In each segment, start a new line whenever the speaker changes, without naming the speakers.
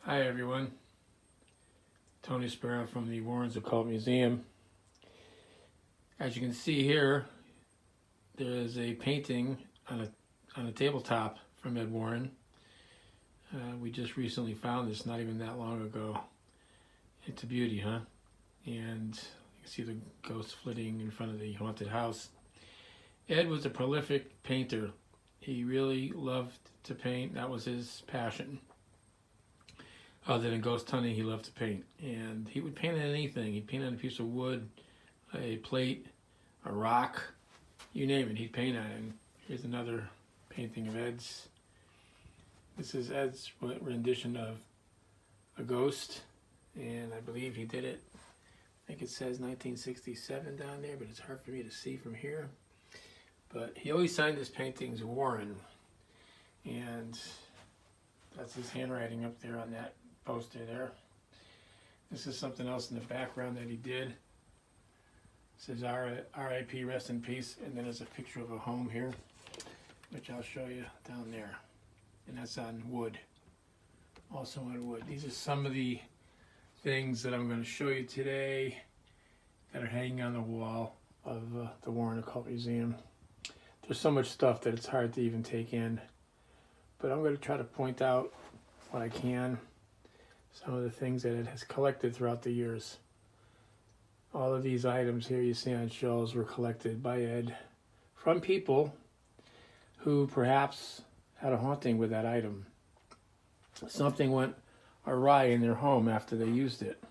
Hi everyone, Tony Sparrow from the Warren's Occult Museum. As you can see here, there is a painting on a tabletop from Ed Warren. We just recently found this not even that long ago. It's a beauty, huh? And you can see the ghost flitting in front of the haunted house. Ed was a prolific painter. He really loved to paint. That was his passion. Other than ghost hunting, he loved to paint. And he would paint on anything. He'd paint on a piece of wood, a plate, a rock, you name it, he'd paint on it. And here's another painting of Ed's. This is Ed's rendition of a ghost, and I believe he did it. I think it says 1967 down there, but it's hard for me to see from here. But he always signed his paintings Warren, and that's his handwriting up there on that poster there. This is something else in the background that he did. It says R.I.P. rest in peace, and then there's a picture of a home here, which I'll show you down there. And that's on wood, also on wood. These are some of the things that I'm going to show you today that are hanging on the wall of the Warren Occult Museum. There's so much stuff that it's hard to even take in, but I'm going to try to point out what I can, some of the things that it has collected throughout the years. All of these items here you see on shelves were collected by Ed from people who perhaps had a haunting with that item. Something went awry in their home after they used it.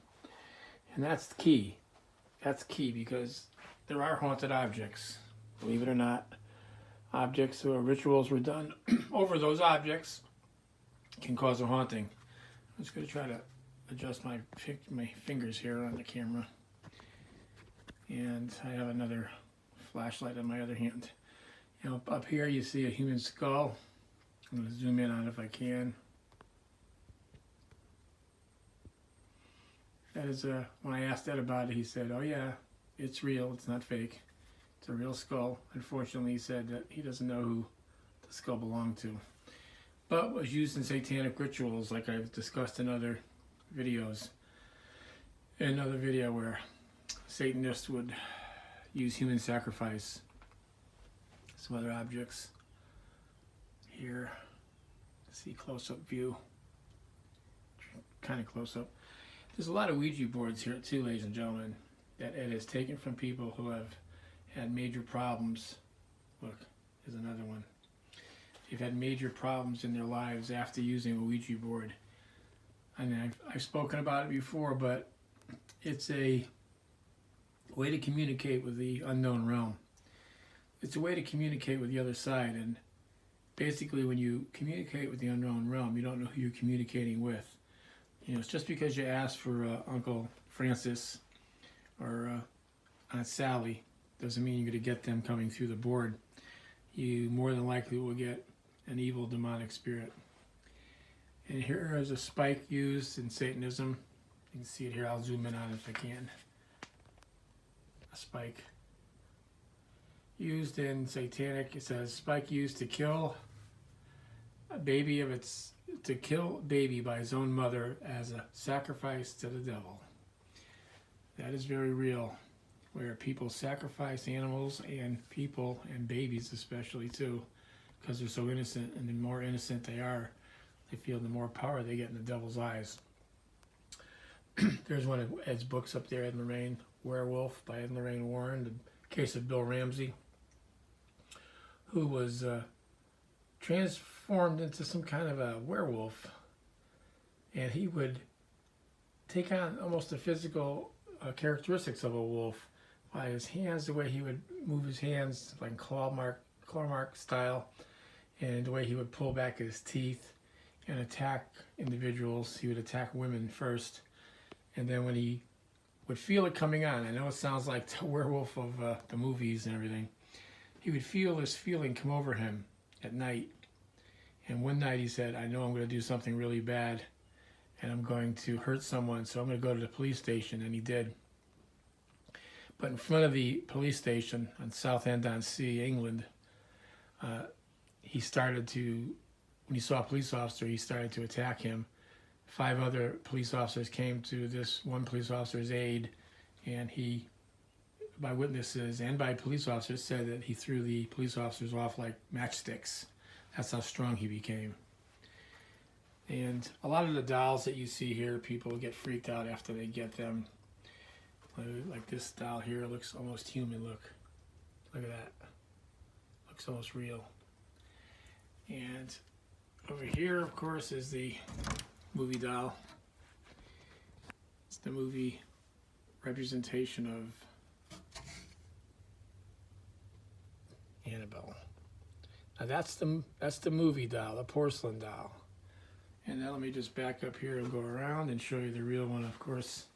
And that's key. That's key because there are haunted objects. Believe it or not, objects or rituals were done over those objects can cause a haunting. I'm just going to try to adjust my fingers here on the camera. And I have another flashlight on my other hand. You know, up here you see a human skull. I'm going to zoom in on it if I can. That is when I asked Ed about it, he said, "Oh yeah, it's real. It's not fake. It's a real skull." Unfortunately, he said that he doesn't know who the skull belonged to, but was used in satanic rituals, like I've discussed in other videos. In another video where Satanists would use human sacrifice. Some other objects here. See close-up view. Kind of close-up. There's a lot of Ouija boards here too, ladies and gentlemen, that Ed has taken from people who have had major problems. Look, there's another one. They've had major problems in their lives after using a Ouija board. I mean, I've spoken about it before, but it's a way to communicate with the unknown realm. It's a way to communicate with the other side, and basically when you communicate with the unknown realm, you don't know who you're communicating with. You know, it's just because you ask for Uncle Francis or Aunt Sally doesn't mean you're going to get them coming through the board. You more than likely will get an evil demonic spirit. And here is a spike used in Satanism. You can see it here. I'll zoom in on it if I can. A spike used in satanic. It says spike used to kill a baby to kill baby by his own mother as a sacrifice to the devil. That is very real, where people sacrifice animals and people and babies especially too, because they're so innocent, and the more innocent they are, they feel the more power they get in the devil's eyes. There's one of Ed's books up there, Ed and Lorraine, Werewolf by Ed and Lorraine Warren, the case of Bill Ramsey, who was transformed into some kind of a werewolf, and he would take on almost the physical characteristics of a wolf by his hands, the way he would move his hands like claw mark style, and the way he would pull back his teeth and attack individuals. He would attack women first, and then when he would feel it coming on, I know it sounds like the werewolf of the movies and everything, he would feel this feeling come over him at night. And one night he said, "I know I'm going to do something really bad, and I'm going to hurt someone, so I'm going to go to the police station." And he did. But in front of the police station on Southend-on-Sea, England, he started to, when he saw a police officer, he started to attack him 5 other police officers came to this one police officer's aid, and he, by witnesses and by police officers, said that he threw the police officers off like matchsticks. That's how strong he became. And a lot of the dolls that you see here, people get freaked out after they get them. Like this doll here looks almost human. Look at that. Looks almost real. And over here, of course, is the movie doll. It's the movie representation of Annabelle. Now that's the movie doll, the porcelain doll. And now let me just back up here and go around and show you the real one, of course,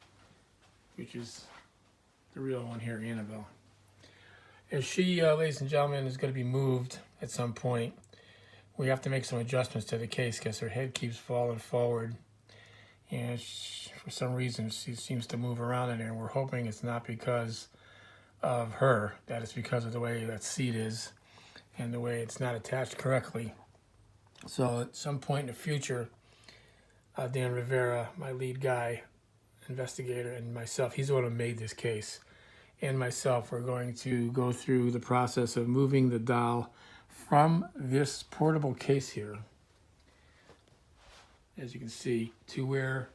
which is the real one here, Annabelle. And she, ladies and gentlemen, is going to be moved at some point. We have to make some adjustments to the case because her head keeps falling forward. And for some reason, she seems to move around in there. And we're hoping it's not because of her, that it's because of the way that seat is and the way it's not attached correctly. So at some point in the future, Dan Rivera, my lead guy, investigator, and myself, he's the one who made this case, and myself, we're going to go through the process of moving the doll from this portable case here, as you can see, to where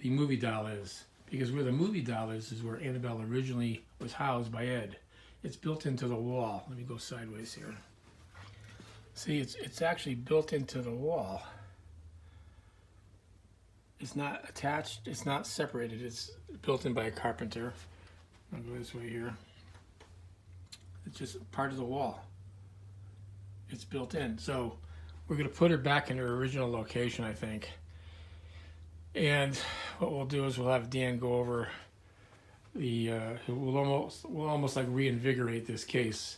the movie doll is. Because where the movie doll is where Annabelle originally was housed by Ed. It's built into the wall. Let me go sideways here. See, it's actually built into the wall. It's not attached, it's not separated, it's built in by a carpenter. I'll go this way here. It's just part of the wall. It's built in. So we're going to put her back in her original location, I think. And what we'll do is we'll have Dan go over the, we'll almost like reinvigorate this case.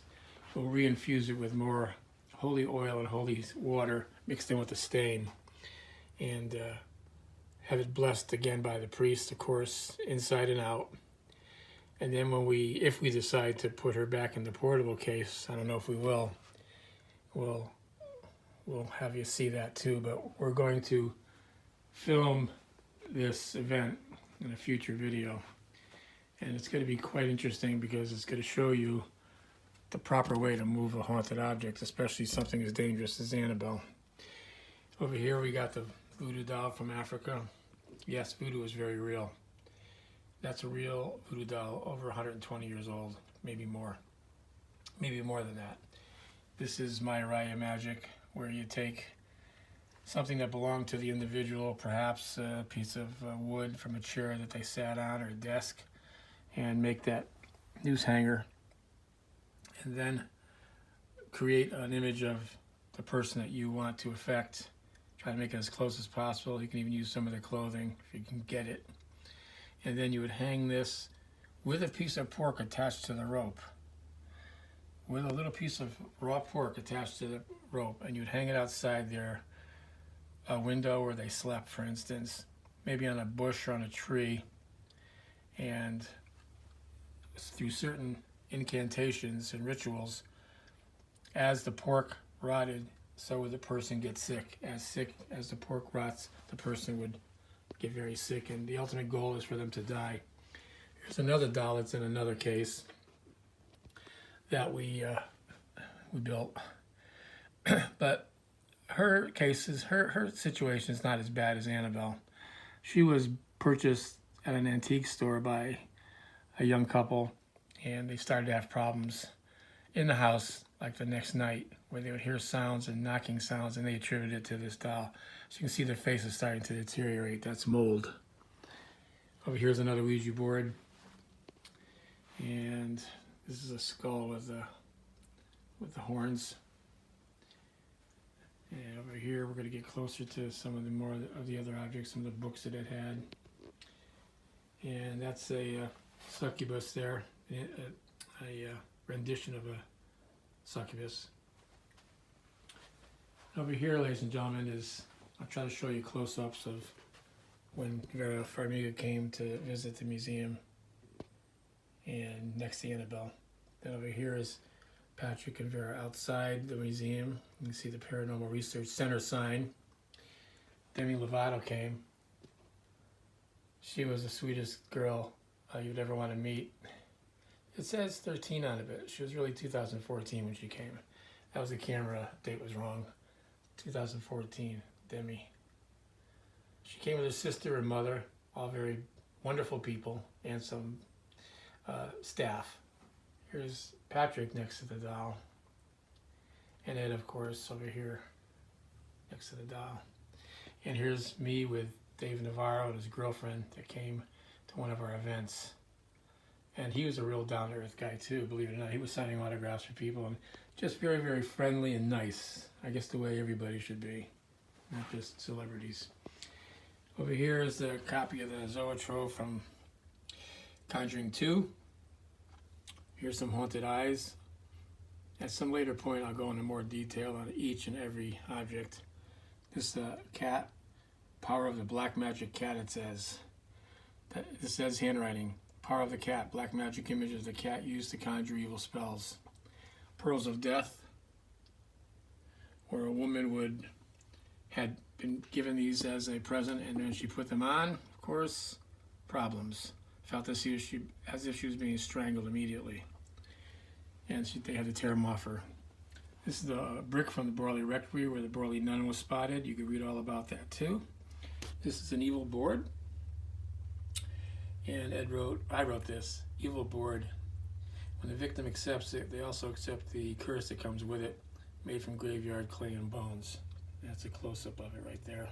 We'll reinfuse it with more holy oil and holy water mixed in with the stain. And have it blessed again by the priest, of course, inside and out. And then if we decide to put her back in the portable case, I don't know if we will, we'll have you see that too. But we're going to film this event in a future video. And it's going to be quite interesting because it's going to show you the proper way to move a haunted object, especially something as dangerous as Annabelle. Over here we got the voodoo doll from Africa. Yes, voodoo is very real. That's a real voodoo doll, over 120 years old, maybe more than that. This is Maya magic, where you take something that belonged to the individual, perhaps a piece of wood from a chair that they sat on or a desk, and make that noose hanger, and then create an image of the person that you want to affect. Try to make it as close as possible. You can even use some of their clothing if you can get it. And then you would hang this with a piece of pork attached to the rope. With a little piece of raw pork attached to the rope, and you'd hang it outside their window where they slept, for instance, maybe on a bush or on a tree. And through certain incantations and rituals, as the pork rotted, so would the person get sick. As sick as the pork rots, the person would get very sick, and the ultimate goal is for them to die. Here's another doll that's in another case that we built. But her cases, her situation is not as bad as Annabelle. She was purchased at an antique store by a young couple, and they started to have problems in the house like the next night, where they would hear sounds and knocking sounds, and they attributed it to this doll. So you can see their face is starting to deteriorate. That's mold. Over here's another Ouija board, and this is a skull with the horns. And over here we're going to get closer to some of the more of the other objects, some of the books that it had. And that's a succubus there, a rendition of a succubus. Over here, ladies and gentlemen, I'll try to show you close-ups of when Vera Farmiga came to visit the museum, and next to Annabelle. Then over here is Patrick and Vera outside the museum. You can see the Paranormal Research Center sign. Demi Lovato came. She was the sweetest girl you'd ever want to meet. It says 13 on it, but she was really 2014 when she came. That was the camera date was wrong. 2014, Demi. She came with her sister and mother, all very wonderful people, and some staff. Here's Patrick next to the doll. And Ed, of course, over here next to the doll. And here's me with Dave Navarro and his girlfriend that came to one of our events. And he was a real down-to-earth guy too, believe it or not. He was signing autographs for people and just very, very friendly and nice. I guess the way everybody should be, not just celebrities. Over here is the copy of the Zoetrope from Conjuring 2. Here's some haunted eyes. At some later point, I'll go into more detail on each and every object. This cat, Power of the Black Magic Cat, it says. This says handwriting. Power of the cat, black magic images the cat used to conjure evil spells. Pearls of Death, where a woman had been given these as a present, and then she put them on. Of course, problems. Felt as if she was being strangled immediately, and they had to tear them off her. This is the brick from the Borley Rectory where the Borley nun was spotted. You can read all about that too. This is an evil board. And I wrote this, evil board. When the victim accepts it, they also accept the curse that comes with it, made from graveyard clay and bones. That's a close-up of it right there.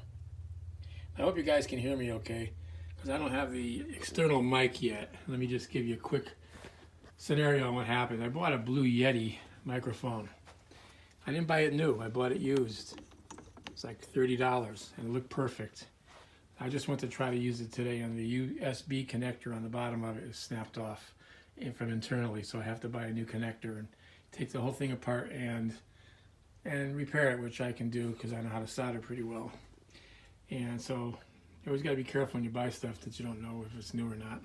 I hope you guys can hear me okay, because I don't have the external mic yet. Let me just give you a quick scenario on what happened. I bought a Blue Yeti microphone. I didn't buy it new, I bought it used. It's like $30, and it looked perfect. I just went to try to use it today, and the USB connector on the bottom of it is snapped off from internally, so I have to buy a new connector and take the whole thing apart and repair it, which I can do because I know how to solder pretty well. And so you always got to be careful when you buy stuff that you don't know if it's new or not.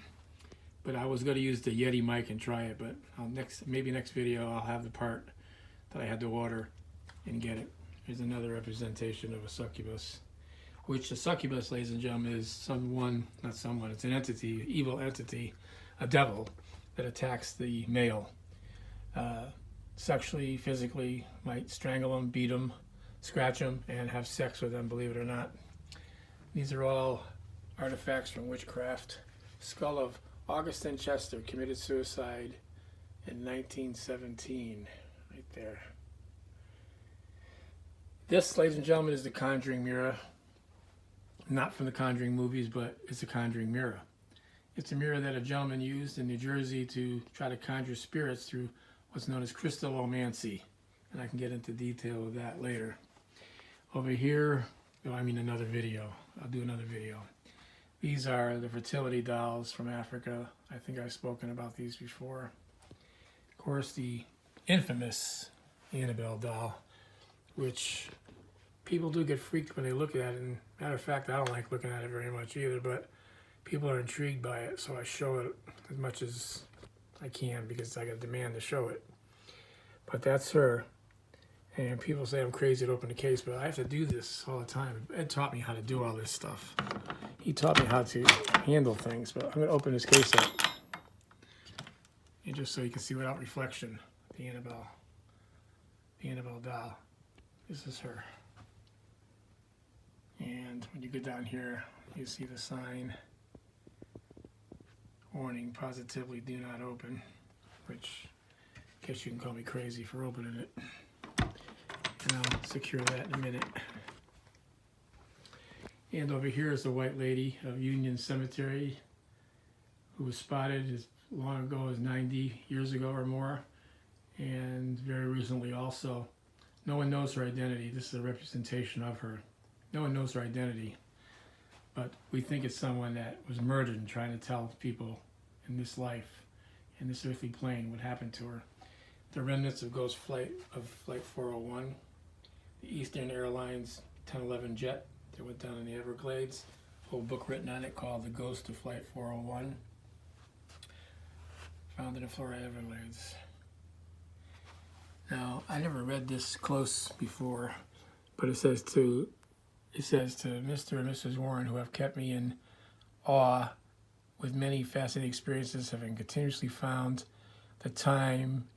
But I was going to use the Yeti mic and try it, but maybe next video I'll have the part that I had to order and get it. Here's another representation of a succubus. Which a succubus, ladies and gentlemen, is it's an entity, evil entity, a devil that attacks the male. Sexually, physically, might strangle them, beat them, scratch them, and have sex with them, believe it or not. These are all artifacts from witchcraft. Skull of Augustin Chester, committed suicide in 1917, right there. This, ladies and gentlemen, is the Conjuring mirror. Not from the Conjuring movies, but it's a Conjuring mirror. It's a mirror that a gentleman used in New Jersey to try to conjure spirits through what's known as crystallomancy. And I can get into detail of that later. Over here, another video. I'll do another video. These are the fertility dolls from Africa. I think I've spoken about these before. Of course, the infamous Annabelle doll, which people do get freaked when they look at it. And matter of fact, I don't like looking at it very much either, but people are intrigued by it, so I show it as much as I can because I got a demand to show it. But that's her. And people say I'm crazy to open the case, but I have to do this all the time. Ed taught me how to do all this stuff. He taught me how to handle things, but I'm going to open this case up. And just so you can see without reflection, the Annabelle doll. This is her. And when you go down here, you see the sign, warning, positively do not open, which I guess you can call me crazy for opening it. And I'll secure that in a minute. And over here is the White Lady of Union Cemetery, who was spotted as long ago as 90 years ago or more, and very recently also. No one knows her identity. This is a representation of her. No one knows her identity, but we think it's someone that was murdered and trying to tell people in this life, in this earthly plane, what happened to her. The remnants of Flight 401, the Eastern Airlines 1011 jet that went down in the Everglades. A whole book written on it called The Ghost of Flight 401. Found in the Florida Everglades. Now, I never read this close before, but it says to It says, to Mr. and Mrs. Warren, who have kept me in awe with many fascinating experiences, having continuously found the time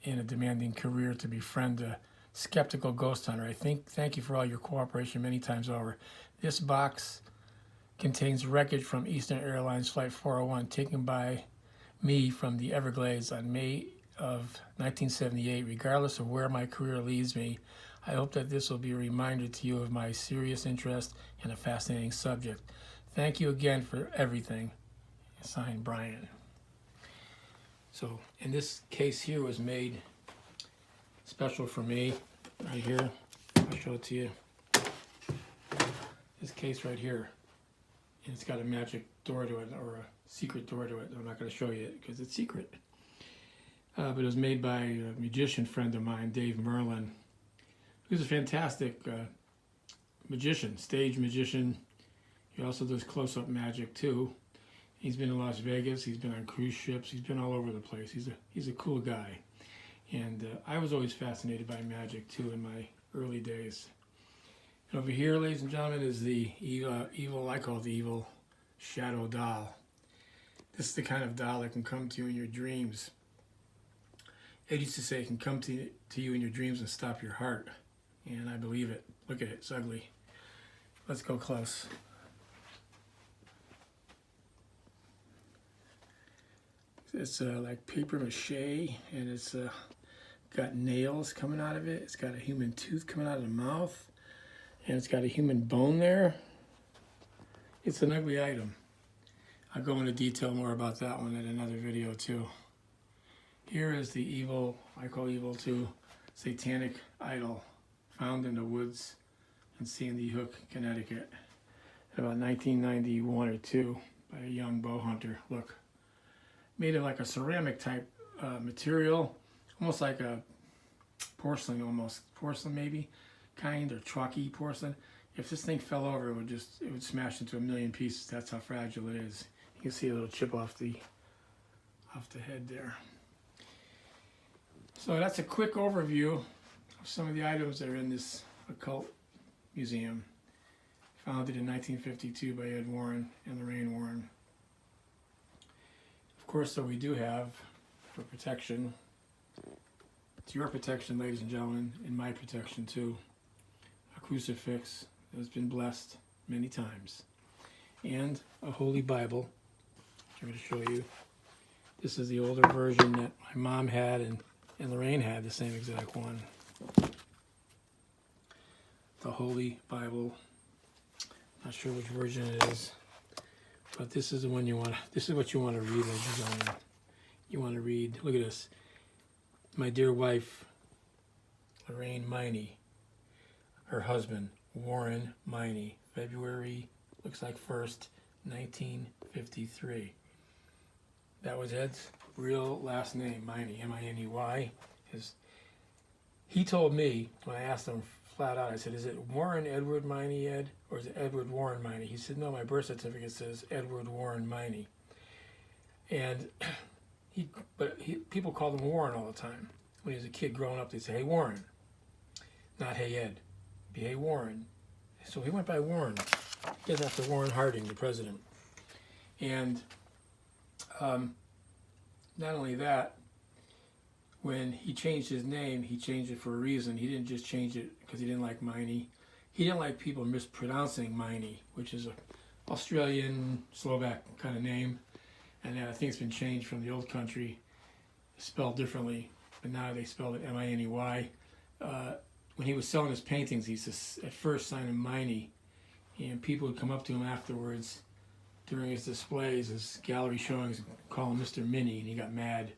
in a demanding career to befriend a skeptical ghost hunter. Thank you for all your cooperation many times over. This box contains wreckage from Eastern Airlines Flight 401 taken by me from the Everglades on May of 1978. Regardless of where my career leads me, I hope that this will be a reminder to you of my serious interest in a fascinating subject. Thank you again for everything. Signed, Brian. So, and this case here was made special for me, right here. I'll show it to you. This case right here. And it's got a magic door to it, or a secret door to it. I'm not going to show you it because it's secret. But it was made by a magician friend of mine, Dave Merlin. He's a fantastic magician, stage magician. He also does close-up magic too. He's been in Las Vegas. He's been on cruise ships. He's been all over the place. He's a cool guy. And I was always fascinated by magic too in my early days. And over here, ladies and gentlemen, is the evil, I call it the evil shadow doll. This is the kind of doll that can come to you in your dreams. Ed used to say it can come to you in your dreams and stop your heart. And I believe it. Look at it, it's ugly. Let's go close. It's like paper mache, and it's got nails coming out of it. It's got a human tooth coming out of the mouth, and it's got a human bone there. It's an ugly item. I'll go into detail more about that one in another video too. Here is the evil, I call evil too, satanic idol found in the woods in Sandy Hook, Connecticut in about 1991 or 2 by a young bow hunter. Look, made of like a ceramic type material, almost like a porcelain, maybe, kind, or chalky porcelain. If this thing fell over, it would smash into a million pieces. That's how fragile it is. You can see a little chip off the head there. So that's a quick overview of some of the items that are in this occult museum, founded in 1952 by Ed Warren and Lorraine Warren. Of course, so we do have, for protection, it's your protection, ladies and gentlemen, and my protection too, a crucifix that has been blessed many times, and a holy Bible, which I'm going to show you. This is the older version that my mom had, and Lorraine had the same exact one. The Holy Bible. Not sure which version it is, but this is the one you want. This is what you want to read, ladies and gentlemen. You want to read. Look at this. My dear wife, Lorraine Miney. Her husband, Warren Miney. February, looks like 1st, 1953. That was Ed's real last name, Miney, M-I-N-E-Y. He told me, when I asked him flat out, I said, is it Warren Edward Miney, Ed, or is it Edward Warren Miney? He said, no, my birth certificate says Edward Warren Miney. And people called him Warren all the time. When he was a kid growing up, they'd say, hey, Warren. Not hey, Ed. Be hey, Warren. So he went by Warren. He gets after Warren Harding, the president. And not only that, when he changed his name, he changed it for a reason. He didn't just change it because he didn't like Miney. He didn't like people mispronouncing Miney, which is an Australian, Slovak kind of name. And I think it's been changed from the old country, spelled differently, but now they spelled it M-I-N-E-Y. When he was selling his paintings, he used to at first sign him Miney, and people would come up to him afterwards during his displays, his gallery showings, and call him Mr. Minnie, and he got mad.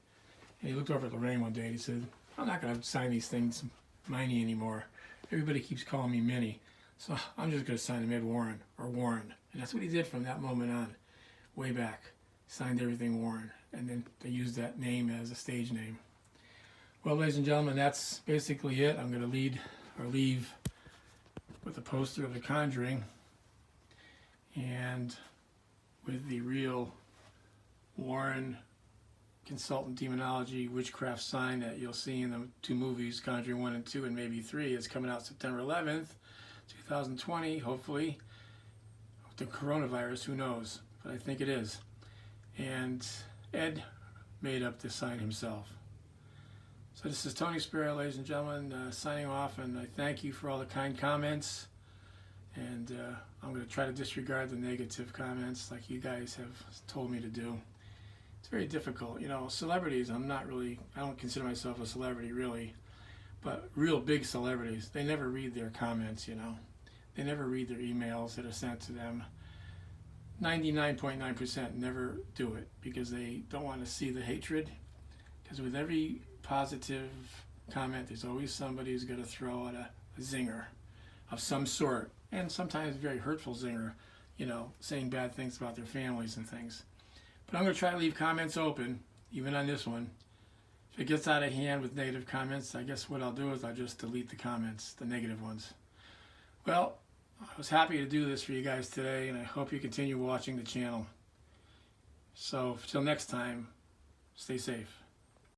And he looked over at Lorraine one day and he said, I'm not going to sign these things Miney anymore. Everybody keeps calling me Minnie, so I'm just going to sign him Ed Warren, or Warren. And that's what he did from that moment on, way back. Signed everything Warren, and then they used that name as a stage name. Well, ladies and gentlemen, that's basically it. I'm going to leave with a poster of The Conjuring and with the real Warren Consultant Demonology Witchcraft sign that you'll see in the 2 movies, Conjuring 1 and 2, and maybe 3. It's coming out September 11th. 2020, hopefully. With the coronavirus, who knows? But I think it is. And Ed made up the sign himself. So this is Tony Spera, ladies and gentlemen, signing off, and I thank you for all the kind comments. And I'm going to try to disregard the negative comments like you guys have told me to do. It's very difficult. You know, celebrities, I don't consider myself a celebrity really, but real big celebrities, they never read their comments, you know. They never read their emails that are sent to them. 99.9% never do it because they don't want to see the hatred. Because with every positive comment, there's always somebody who's going to throw out a zinger of some sort, and sometimes a very hurtful zinger, you know, saying bad things about their families and things. But I'm going to try to leave comments open, even on this one. If it gets out of hand with negative comments, I guess what I'll do is I'll just delete the comments, the negative ones. Well, I was happy to do this for you guys today, and I hope you continue watching the channel. So, until next time, stay safe.